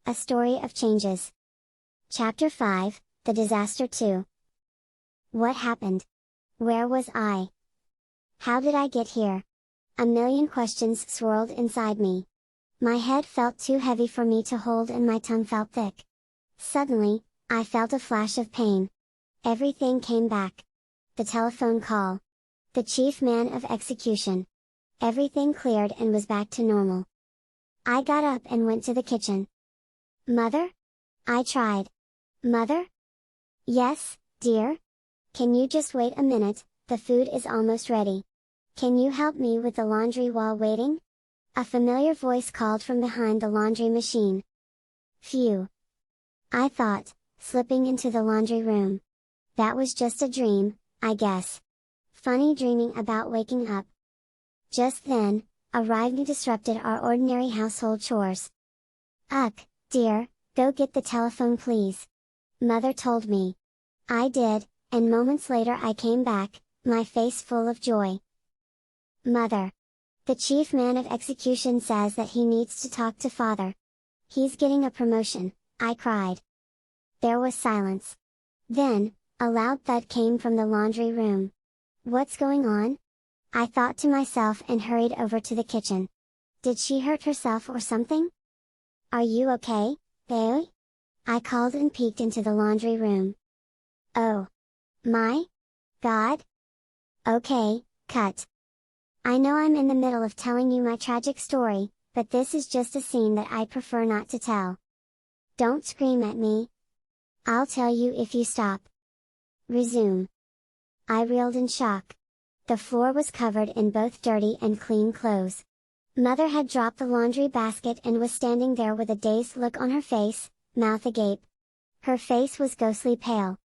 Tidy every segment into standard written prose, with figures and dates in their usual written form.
A Story of Changes. Chapter 5, The Disaster 2. What happened? Where was I? How did I get here? A million questions swirled inside me. My head felt too heavy for me to hold and my tongue felt thick. Suddenly, I felt a flash of pain. Everything came back. The telephone call. The chief man of execution. Everything cleared and was back to normal. I got up and went to the kitchen. Mother? I tried. Mother? Yes, dear? Can you just wait a minute, the food is almost ready. Can you help me with the laundry while waiting? A familiar voice called from behind the laundry machine. Phew! I thought, slipping into the laundry room. That was just a dream, I guess. Funny dreaming about waking up. Just then, arriving disrupted our ordinary household chores. Ugh, dear, go get the telephone please. Mother told me. I did, and moments later I came back, my face full of joy. Mother. The chief man of execution says that he needs to talk to father. He's getting a promotion, I cried. There was silence. Then, a loud thud came from the laundry room. What's going on? I thought to myself and hurried over to the kitchen. Did she hurt herself or something? Are you okay, Bailey? I called and peeked into the laundry room. Oh! My God! Okay, cut. I know I'm in the middle of telling you my tragic story, but this is just a scene that I prefer not to tell. Don't scream at me. I'll tell you if you stop. Resume. I reeled in shock. The floor was covered in both dirty and clean clothes. Mother had dropped the laundry basket and was standing there with a dazed look on her face, mouth agape. Her face was ghostly pale.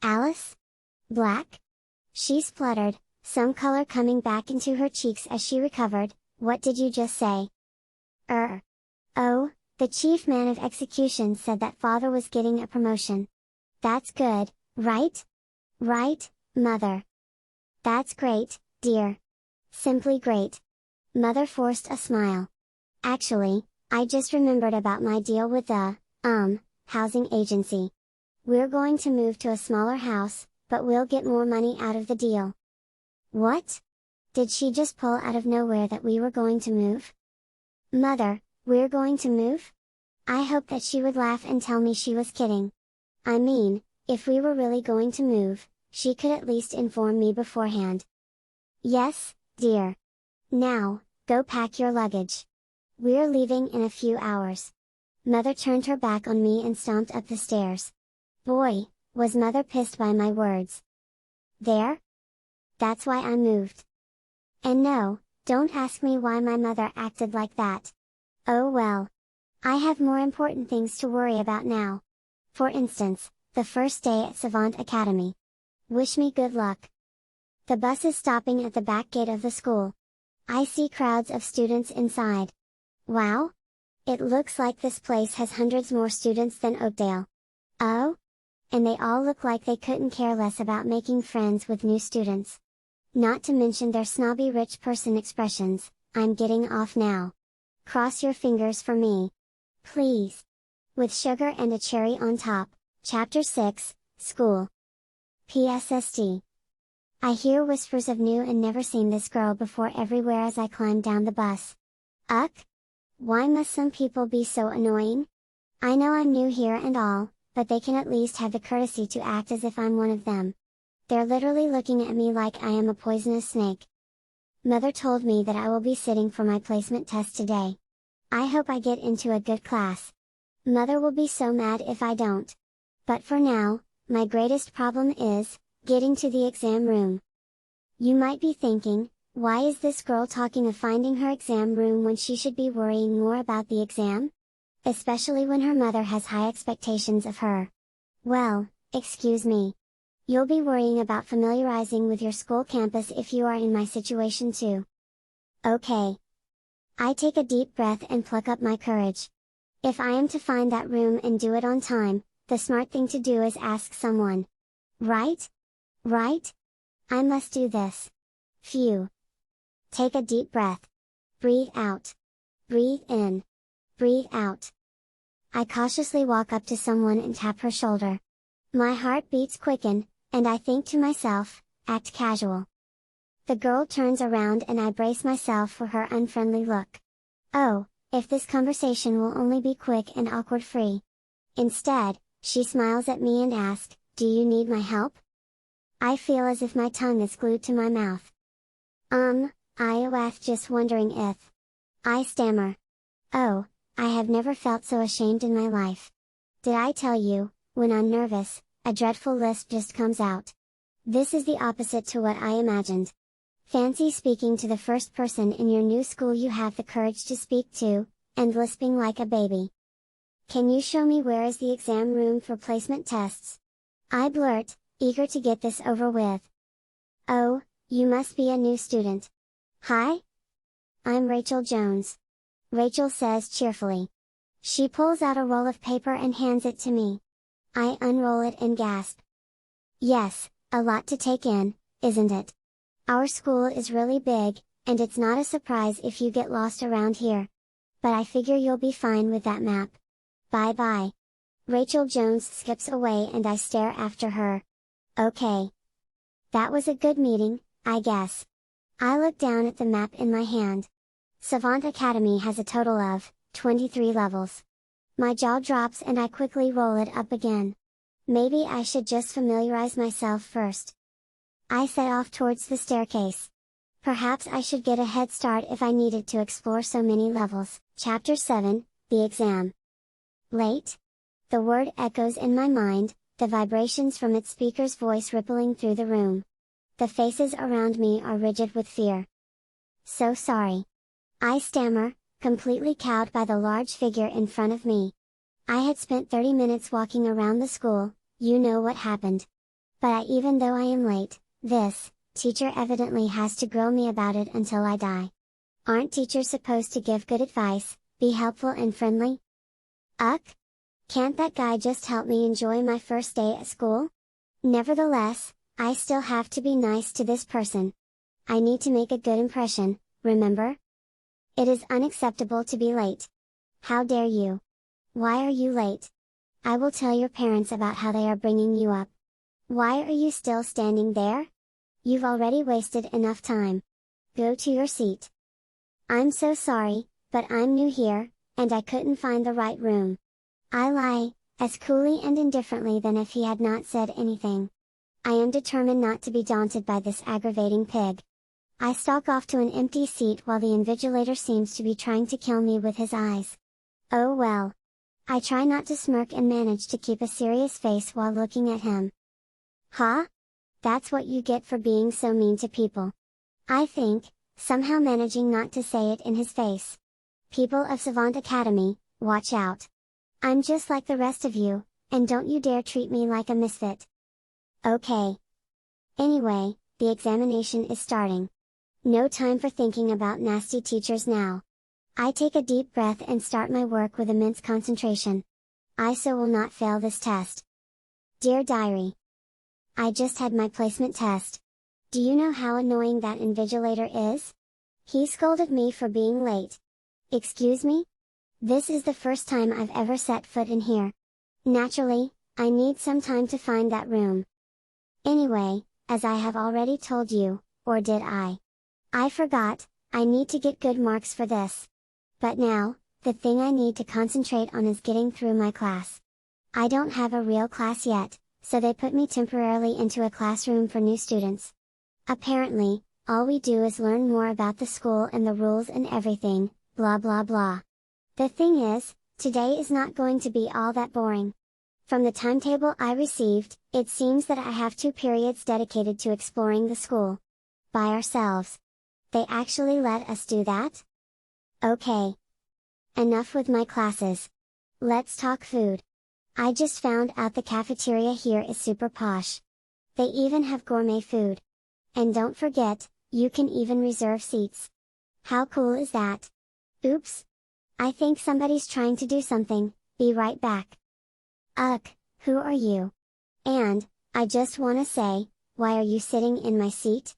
Alice? Black? She spluttered, some color coming back into her cheeks as she recovered. What did you just say? Oh, the chief man of execution said that father was getting a promotion. That's good, right? Right, Mother. That's great, dear. Simply great. Mother forced a smile. Actually, I just remembered about my deal with the, housing agency. We're going to move to a smaller house, but we'll get more money out of the deal. What? Did she just pull out of nowhere that we were going to move? Mother, we're going to move? I hoped that she would laugh and tell me she was kidding. I mean, if we were really going to move, she could at least inform me beforehand. Yes, dear. Now, go pack your luggage. We're leaving in a few hours. Mother turned her back on me and stomped up the stairs. Boy, was Mother pissed by my words. There? That's why I moved. And no, don't ask me why my mother acted like that. Oh well. I have more important things to worry about now. For instance, the first day at Savant Academy. Wish me good luck. The bus is stopping at the back gate of the school. I see crowds of students inside. Wow! It looks like this place has hundreds more students than Oakdale. Oh? And they all look like they couldn't care less about making friends with new students. Not to mention their snobby rich person expressions. I'm getting off now. Cross your fingers for me. Please. With sugar and a cherry on top. Chapter 6, School. PSSD. I hear whispers of new and never seen this girl before everywhere as I climb down the bus. Ugh! Why must some people be so annoying? I know I'm new here and all, but they can at least have the courtesy to act as if I'm one of them. They're literally looking at me like I am a poisonous snake. Mother told me that I will be sitting for my placement test today. I hope I get into a good class. Mother will be so mad if I don't. But for now, my greatest problem is, getting to the exam room. You might be thinking, why is this girl talking of finding her exam room when she should be worrying more about the exam? Especially when her mother has high expectations of her. Well, excuse me. You'll be worrying about familiarizing with your school campus if you are in my situation too. Okay. I take a deep breath and pluck up my courage. If I am to find that room and do it on time, the smart thing to do is ask someone. Right? Right? I must do this. Phew. Take a deep breath. Breathe out. Breathe in. Breathe out. I cautiously walk up to someone and tap her shoulder. My heart beats quicken, and I think to myself, act casual. The girl turns around and I brace myself for her unfriendly look. Oh, if this conversation will only be quick and awkward free. Instead, she smiles at me and asks, "Do you need my help?" I feel as if my tongue is glued to my mouth. I was just wondering if. I stammer. Oh, I have never felt so ashamed in my life. Did I tell you, when I'm nervous, a dreadful lisp just comes out. This is the opposite to what I imagined. Fancy speaking to the first person in your new school you have the courage to speak to, and lisping like a baby. "Can you show me where is the exam room for placement tests?" I blurt, eager to get this over with. "Oh, you must be a new student. Hi? I'm Rachel Jones," Rachel says cheerfully. She pulls out a roll of paper and hands it to me. I unroll it and gasp. Yes, a lot to take in, isn't it? Our school is really big, and it's not a surprise if you get lost around here. But I figure you'll be fine with that map. Bye bye. Rachel Jones skips away and I stare after her. Okay. That was a good meeting, I guess. I look down at the map in my hand. Savant Academy has a total of 23 levels. My jaw drops and I quickly roll it up again. Maybe I should just familiarize myself first. I set off towards the staircase. Perhaps I should get a head start if I needed to explore so many levels. Chapter 7, The Exam. Late? The word echoes in my mind, the vibrations from its speaker's voice rippling through the room. The faces around me are rigid with fear. So sorry. I stammer, completely cowed by the large figure in front of me. I had spent 30 minutes walking around the school, you know what happened. But even though I am late, this teacher evidently has to grill me about it until I die. Aren't teachers supposed to give good advice, be helpful and friendly? Can't that guy just help me enjoy my first day at school? Nevertheless, I still have to be nice to this person. I need to make a good impression, remember? It is unacceptable to be late. How dare you? Why are you late? I will tell your parents about how they are bringing you up. Why are you still standing there? You've already wasted enough time. Go to your seat. I'm so sorry, but I'm new here, and I couldn't find the right room. I lie, as coolly and indifferently than if he had not said anything. I am determined not to be daunted by this aggravating pig. I stalk off to an empty seat while the invigilator seems to be trying to kill me with his eyes. Oh well. I try not to smirk and manage to keep a serious face while looking at him. Huh? That's what you get for being so mean to people. I think, somehow managing not to say it in his face. People of Savant Academy, watch out. I'm just like the rest of you, and don't you dare treat me like a misfit. Okay. Anyway, the examination is starting. No time for thinking about nasty teachers now. I take a deep breath and start my work with immense concentration. I so will not fail this test. Dear Diary. I just had my placement test. Do you know how annoying that invigilator is? He scolded me for being late. Excuse me? This is the first time I've ever set foot in here. Naturally, I need some time to find that room. Anyway, as I have already told you, or did I? I forgot, I need to get good marks for this. But now, the thing I need to concentrate on is getting through my class. I don't have a real class yet, so they put me temporarily into a classroom for new students. Apparently, all we do is learn more about the school and the rules and everything, blah blah blah. The thing is, today is not going to be all that boring. From the timetable I received, it seems that I have 2 periods dedicated to exploring the school. By ourselves. They actually let us do that? Okay. Enough with my classes. Let's talk food. I just found out the cafeteria here is super posh. They even have gourmet food. And don't forget, you can even reserve seats. How cool is that? Oops. I think somebody's trying to do something, be right back. Who are you? And, I just wanna say, why are you sitting in my seat?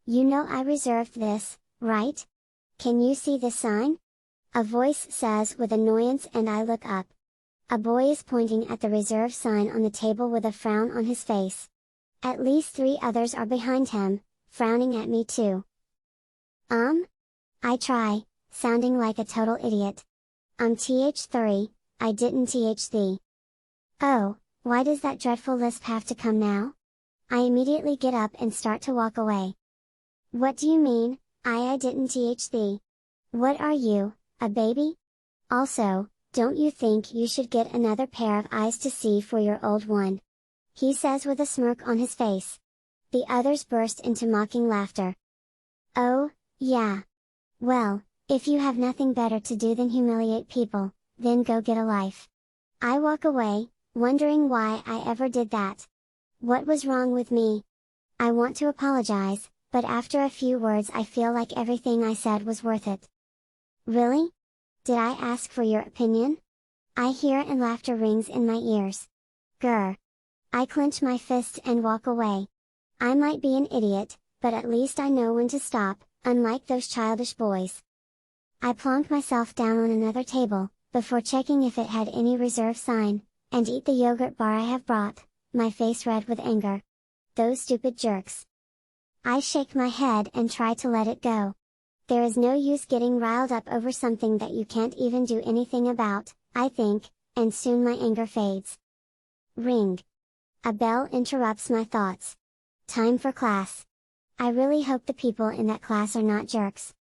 You know I reserved this, right? Can you see this sign? A voice says with annoyance and I look up. A boy is pointing at the reserve sign on the table with a frown on his face. At least 3 others are behind him, frowning at me too. I try, sounding like a total idiot. Th3, I didn't thee. Oh, why does that dreadful lisp have to come now? I immediately get up and start to walk away. What do you mean, I didn't thee? What are you, a baby? Also, don't you think you should get another pair of eyes to see for your old one? He says with a smirk on his face. The others burst into mocking laughter. Oh, yeah. Well, if you have nothing better to do than humiliate people, then go get a life. I walk away, wondering why I ever did that. What was wrong with me? I want to apologize, but after a few words I feel like everything I said was worth it. Really? Did I ask for your opinion? I hear and laughter rings in my ears. Grr. I clench my fists and walk away. I might be an idiot, but at least I know when to stop, unlike those childish boys. I plonk myself down on another table, before checking if it had any reserve sign, and eat the yogurt bar I have brought, my face red with anger. Those stupid jerks. I shake my head and try to let it go. There is no use getting riled up over something that you can't even do anything about, I think, and soon my anger fades. Ring. A bell interrupts my thoughts. Time for class. I really hope the people in that class are not jerks.